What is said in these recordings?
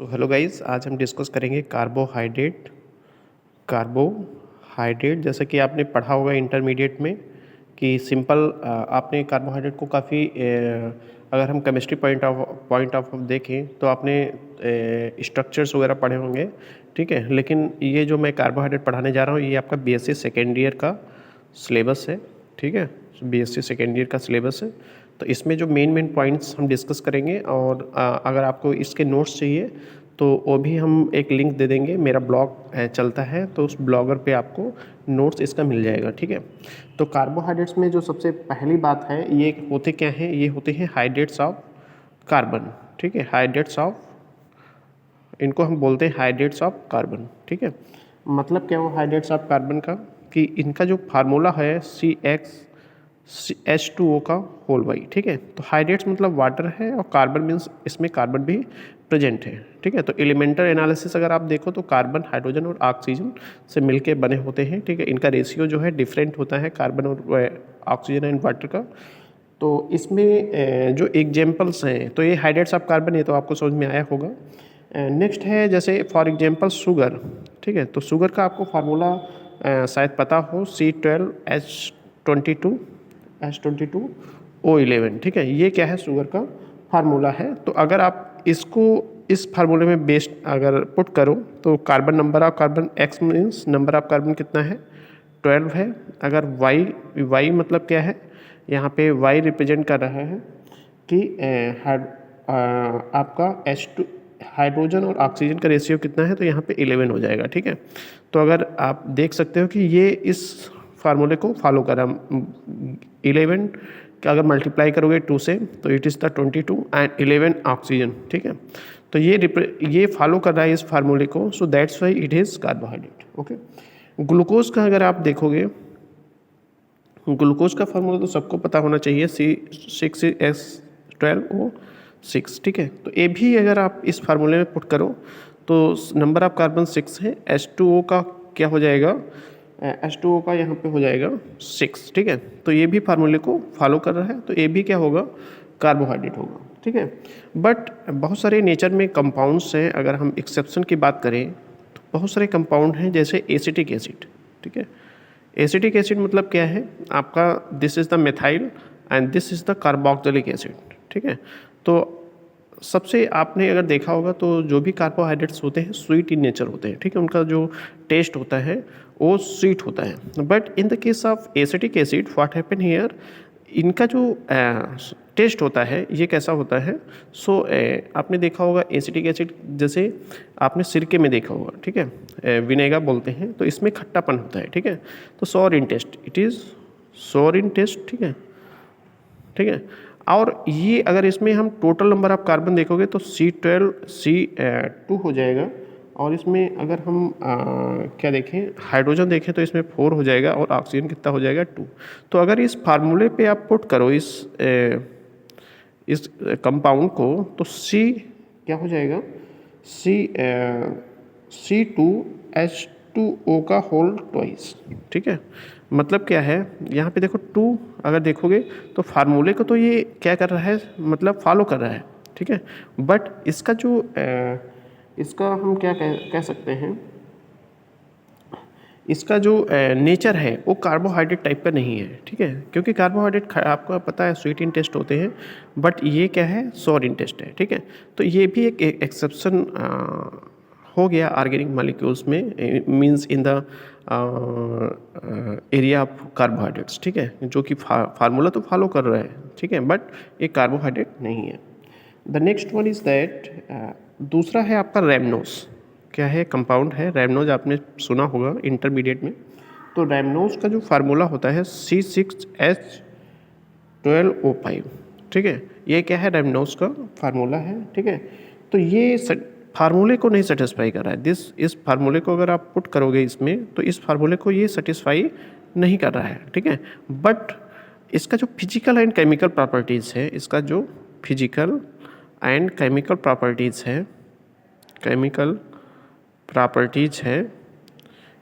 So hello guys, आज हम discuss करेंगे कार्बोहाइड्रेट। जैसे कि आपने पढ़ा होगा इंटरमीडिएट में कि सिंपल आपने कार्बोहाइड्रेट को काफ़ी अगर हम केमिस्ट्री पॉइंट ऑफ देखें तो आपने स्ट्रक्चर्स वगैरह पढ़े होंगे, ठीक है। लेकिन ये जो मैं कार्बोहाइड्रेट पढ़ाने जा रहा हूँ ये आपका बीएससी सेकेंड ईयर का सिलेबस है, ठीक है। बीएससी सेकेंड ईयर का सिलेबस है, तो इसमें जो मेन पॉइंट्स हम डिस्कस करेंगे। और अगर आपको इसके नोट्स चाहिए तो वो भी हम एक लिंक दे देंगे। मेरा ब्लॉग चलता है तो उस ब्लॉगर पे आपको नोट्स इसका मिल जाएगा, ठीक है। तो कार्बोहाइड्रेट्स में जो सबसे पहली बात है, ये होते क्या हैं? ये होते हैं हाइड्रेट्स ऑफ कार्बन, ठीक है। हाइड्रेट्स ऑफ, इनको हम बोलते हैं हाइड्रेट्स ऑफ कार्बन, ठीक है। मतलब क्या हुआ हाइड्रेट्स ऑफ कार्बन का, कि इनका जो फार्मूला है CH2O का होल वाई, ठीक है। तो हाइड्रेट्स मतलब वाटर है और कार्बन मीन्स इसमें कार्बन भी प्रेजेंट है, ठीक है। तो एलिमेंटल एनालिसिस अगर आप देखो तो कार्बन, हाइड्रोजन और ऑक्सीजन से मिलके बने होते हैं, ठीक है। इनका रेशियो जो है डिफरेंट होता है कार्बन और ऑक्सीजन एंड वाटर का। तो इसमें जो एग्जाम्पल्स हैं, तो ये हाइड्रेट्स ऑफ कार्बन, ये तो आपको समझ में आया होगा। नेक्स्ट है जैसे फॉर एग्जांपल शुगर, ठीक है। तो शुगर का आपको फार्मूला शायद पता हो, C12H22O11, ठीक है। ये क्या है? शुगर का फार्मूला है। तो अगर आप इसको इस फार्मूले में बेस्ड अगर पुट करो तो carbon, number of carbon, x means number of carbon कितना है? 12 है। अगर वाई मतलब क्या है? यहाँ पे वाई रिप्रेजेंट कर रहा है कि आपका H2 हाइड्रोजन और ऑक्सीजन का रेशियो कितना है, तो यहाँ पे 11 हो जाएगा, ठीक है। तो अगर आप देख सकते हो कि ये इस फार्मूले को फॉलो कर रहा है। 11 का अगर मल्टीप्लाई करोगे 2 से तो it is the 22 and 11 oxygen, ठीक है। तो ये फॉलो कर रहा है इस फार्मूले को, so that's why it is carbohydrate, okay. Glucose का अगर आप देखोगे, ग्लूकोज का फार्मूला तो सबको पता होना चाहिए, C6H12O6, ठीक है। तो ये भी अगर आप इस फार्मूले में पुट करो तो नंबर ऑफ कार्बन 6 है, H2O का क्या हो जाएगा? H2O का यहाँ पे हो जाएगा 6, ठीक है। तो ये भी फार्मूले को फॉलो कर रहा है, तो ये भी क्या होगा? कार्बोहाइड्रेट होगा, ठीक है। बट बहुत सारे नेचर में कंपाउंड्स हैं, अगर हम एक्सेप्शन की बात करें तो बहुत सारे कंपाउंड हैं, जैसे एसिटिक एसिड, ठीक है। एसिटिक एसिड मतलब क्या है आपका? This is the methyl and this is the carboxylic acid, ठीक है। तो सबसे आपने अगर देखा होगा तो जो भी कार्बोहाइड्रेट्स होते हैं स्वीट इन नेचर होते हैं, ठीक है। उनका जो टेस्ट होता है वो स्वीट होता है। But in the case of acetic acid what happen here, इनका जो टेस्ट होता है ये कैसा होता है? सो आपने देखा होगा एसिटिक एसिड, जैसे आपने सिरके में देखा होगा, ठीक है, विनेगर बोलते हैं, तो इसमें खट्टापन होता है, ठीक है। तो सोर इन टेस्ट, इट इज़ सोर इन टेस्ट, ठीक है, ठीक है। और ये अगर इसमें हम टोटल नंबर ऑफ कार्बन देखोगे तो C2 हो जाएगा। और इसमें अगर हम क्या देखें, हाइड्रोजन देखें तो इसमें 4 हो जाएगा और ऑक्सीजन कितना हो जाएगा? 2। तो अगर इस फार्मूले पे आप पुट करो इस कंपाउंड को तो C क्या हो जाएगा? C2H2O का होल ट्वाइस, ठीक है। मतलब क्या है यहाँ पे देखो 2 अगर देखोगे तो फार्मूले को तो ये क्या कर रहा है, मतलब फॉलो कर रहा है, ठीक है। बट इसका जो इसका हम क्या कह सकते हैं, इसका जो नेचर है वो कार्बोहाइड्रेट टाइप का नहीं है, ठीक है। क्योंकि कार्बोहाइड्रेट आपको पता है स्वीट इन टेस्ट होते हैं, बट ये क्या है? सोर इन टेस्ट है, ठीक है। तो ये भी एक एक्सेप्शन हो गया ऑर्गेनिक मॉलिक्यूल्स में, means in the area of carbohydrates, ठीक है। जो कि फार्मूला तो फॉलो कर रहा है, ठीक है, बट ये कार्बोहाइड्रेट नहीं है। The next one is that, दूसरा है आपका रैमनोज। क्या है? कंपाउंड है रैमनोज, आपने सुना होगा इंटरमीडिएट में। तो रैमनोज का जो फार्मूला होता है C6H12O5, ठीक है। ये क्या है? रैमनोज का फार्मूला है, ठीक है। तो ये फार्मूले को नहीं सेटिस्फाई कर रहा है। इस फार्मूले को अगर आप पुट करोगे इसमें तो इस फार्मूले को ये सेटिस्फाई नहीं कर रहा है, ठीक है। बट इसका जो फिजिकल एंड केमिकल प्रॉपर्टीज़ है, इसका जो फिजिकल एंड केमिकल प्रॉपर्टीज़ है, केमिकल प्रॉपर्टीज है,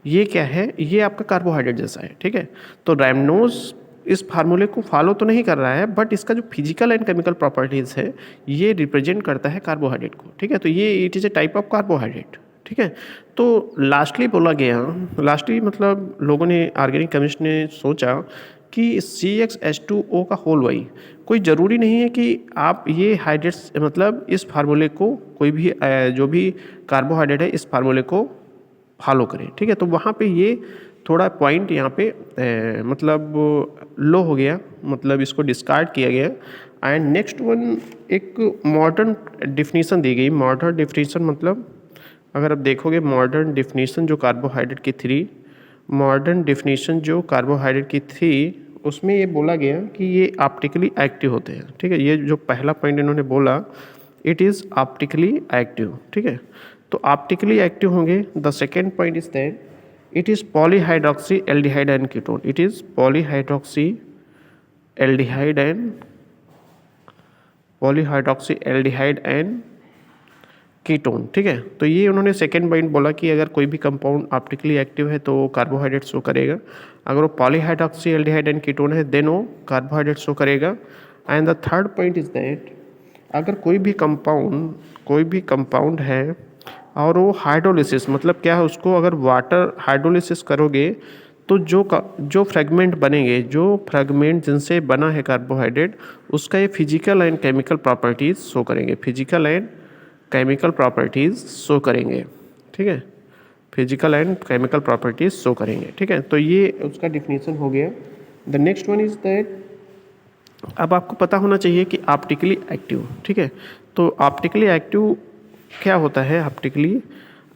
ये क्या है? ये आपका कार्बोहाइड्रेट जैसा है, ठीक है। तो रैमनोज इस फार्मूले को फॉलो तो नहीं कर रहा है, बट इसका जो फिजिकल एंड केमिकल प्रॉपर्टीज़ है ये रिप्रेजेंट करता है कार्बोहाइड्रेट को, ठीक है। तो ये it is a type of carbohydrate, ठीक है। तो लास्टली बोला गया, लास्टली मतलब लोगों ने, ऑर्गेनिक केमिस्ट ने सोचा कि CxH2O का होल वाई, कोई ज़रूरी नहीं है कि आप ये हाइड्रेट्स मतलब इस फार्मूले को कोई भी जो भी कार्बोहाइड्रेट है इस फार्मूले को फॉलो करें, ठीक है। तो वहाँ पे ये थोड़ा पॉइंट यहाँ पे मतलब लो हो गया, मतलब इसको डिस्कार्ड किया गया। एंड नेक्स्ट वन एक मॉडर्न डिफिनीसन दी गई। मॉडर्न डिफिनीसन मतलब अगर आप देखोगे मॉडर्न डिफिनीसन जो कार्बोहाइड्रेट की थी, मॉडर्न डिफिनीसन जो कार्बोहाइड्रेट की थी उसमें ये बोला गया कि ये ऑप्टिकली एक्टिव होते हैं, ठीक है। ये जो पहला पॉइंट इन्होंने बोला, इट इज़ ऑप्टिकली एक्टिव, ठीक है। तो ऑप्टिकली एक्टिव होंगे। The second point is that it is polyhydroxy aldehyde and ketone, it is polyhydroxy aldehyde and polyhydroxy aldehyde and ketone, ठीक है। तो ये उन्होंने सेकेंड पॉइंट बोला कि अगर कोई भी कंपाउंड ऑप्टिकली एक्टिव है तो कार्बोहाइड्रेट शो करेगा, अगर वो पॉलीहाइड्रॉक्सी एल्डिहाइड एंड कीटोन है देन वो कार्बोहाइड्रेट शो करेगा। And the third point is that अगर कोई भी कंपाउंड है और वो हाइड्रोलिसिस मतलब क्या है, उसको अगर वाटर हाइड्रोलिसिस करोगे तो जो फ्रेगमेंट बनेंगे, जो फ्रेगमेंट जिनसे बना है कार्बोहाइड्रेट, उसका ये physical and chemical properties show करेंगे, physical and chemical properties show करेंगे, ठीक है। Physical and chemical properties show करेंगे, ठीक है। तो ये उसका डिफिनीसन हो गया। The next one is that अब आपको पता होना चाहिए कि ऑप्टिकली एक्टिव, ठीक है। तो ऑप्टिकली एक्टिव क्या होता है, ऑप्टिकली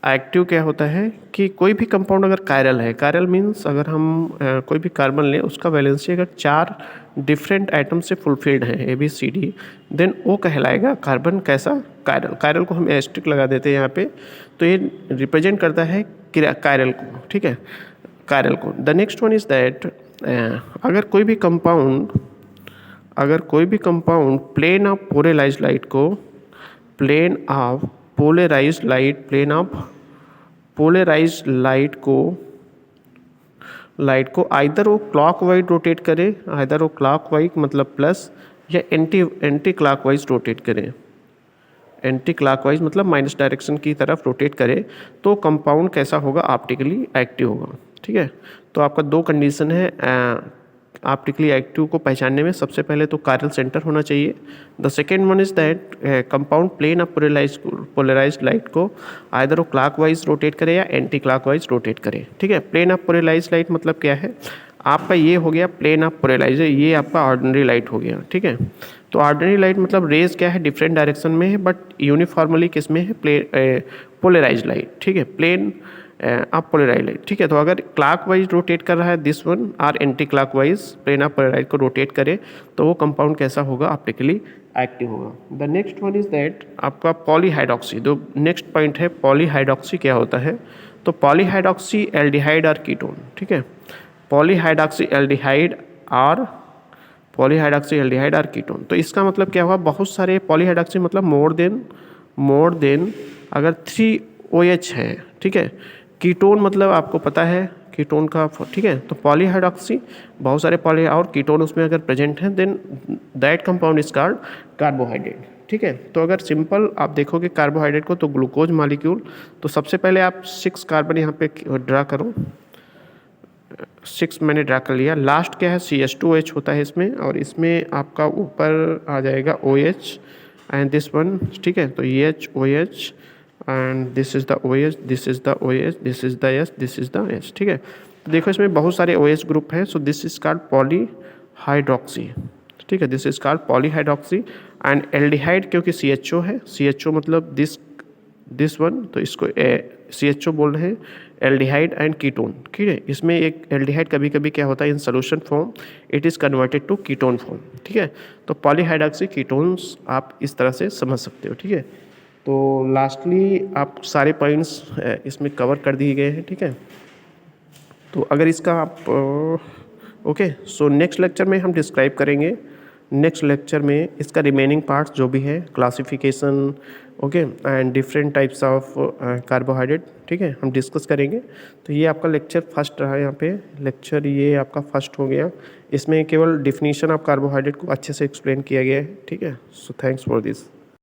एक्टिव क्या होता है कि कोई भी कंपाउंड अगर कायरल है, कायरल मीन्स अगर हम कोई भी कार्बन लें उसका वैलेंसी अगर 4 डिफरेंट आइटम से फुलफिल्ड है ABCD, देन वो कहलाएगा कार्बन कैसा, कायरल। कायरल को हम एस्ट्रिक लगा देते हैं यहाँ पे, तो ये रिप्रेजेंट करता है कायरल को, ठीक है, कायरल को। The next one is that अगर कोई भी compound plane of polarised light को आइदर वो क्लॉकवाइज रोटेट करे, आइदर वो क्लॉकवाइज मतलब प्लस, या एंटी क्लॉकवाइज रोटेट करे, एंटी क्लॉकवाइज मतलब माइनस डायरेक्शन की तरफ रोटेट करे, तो कंपाउंड कैसा होगा, ऑप्टिकली एक्टिव होगा, ठीक है। तो आपका 2 कंडीशन है ऑप्टिकली एक्टिव को पहचानने में। सबसे पहले तो कायरल सेंटर होना चाहिए। The second one is that compound plane of polarised light को आइदर वो क्लॉकवाइज रोटेट करे या एंटी क्लॉकवाइज रोटेट करे, ठीक है। प्लेन ऑफ पोलराइज्ड लाइट मतलब क्या है, आपका ये हो गया प्लेन ऑफ पोलराइज, ये आपका ऑर्डिनरी लाइट हो गया, ठीक है। तो ऑर्डिनरी लाइट मतलब रेज क्या है, डिफरेंट डायरेक्शन में है बट यूनिफॉर्मली किस में है, पोलराइज्ड लाइट, ठीक है, प्लेन आप पोलराइज लाइट, ठीक है। तो अगर क्लॉकवाइज रोटेट कर रहा है दिस वन और anti clockwise plane of polarise को रोटेट करे तो वो कंपाउंड कैसा होगा, ऑप्टिकली एक्टिव होगा। The next one is that आपका पॉलीहाइड्रॉक्सी, जो नेक्स्ट पॉइंट है पॉलीहाइड्रॉक्सी क्या होता है, तो पॉलीहाइड्रॉक्सी एल्डिहाइड और कीटोन, ठीक है। पॉलीहाइड्रॉक्सी एल्डिहाइड और कीटोन, तो इसका मतलब क्या हुआ, बहुत सारे पॉलीहाइड्रॉक्सी मतलब मोर देन अगर 3 OH है, ठीक है। कीटोन मतलब आपको पता है कीटोन का, ठीक है। तो पॉलीहाइड्रॉक्सी बहुत सारे पॉली और कीटोन उसमें अगर प्रेजेंट हैं then that compound is called carbohydrate, ठीक है। तो अगर सिंपल आप देखोगे कार्बोहाइड्रेट को तो ग्लूकोज मॉलिक्यूल, तो सबसे पहले आप 6 कार्बन यहाँ पे ड्रा करो, 6 मैंने ड्रा कर लिया। लास्ट क्या है, CH2OH होता है इसमें, और इसमें आपका ऊपर आ जाएगा OH एंड दिस वन, ठीक है। तो OH and this is the OH, this is the OH, this is the S, this is the S, ठीक है। तो देखो इसमें बहुत सारे OH ग्रुप हैं, so this is called polyhydroxy, ठीक है, this is called polyhydroxy. And aldehyde क्योंकि CHO है, CHO मतलब दिस वन, तो इसको CHO बोल रहे हैं, एल्डिहाइड एंड कीटोन, ठीक है। इसमें एक एल्डिहाइड कभी कभी क्या होता है in solution form it is converted to ketone form, ठीक है। तो पॉलीहाइड्रॉक्सी कीटोन्स आप इस तरह से समझ सकते हो, ठीक है। तो लास्टली आप सारे पॉइंट्स इसमें कवर कर दिए गए हैं, ठीक है। तो अगर इसका आप ओके, सो नेक्स्ट लेक्चर में हम डिस्क्राइब करेंगे नेक्स्ट लेक्चर में इसका रिमेनिंग पार्ट्स जो भी है, classification, okay, and different types of carbohydrate, ठीक है, हम डिस्कस करेंगे। तो ये आपका लेक्चर फर्स्ट रहा, यहाँ पे लेक्चर ये आपका फर्स्ट हो गया। इसमें केवल डिफिनीशन ऑफ कार्बोहाइड्रेट को अच्छे से एक्सप्लेन किया गया है, ठीक है। So thanks for this.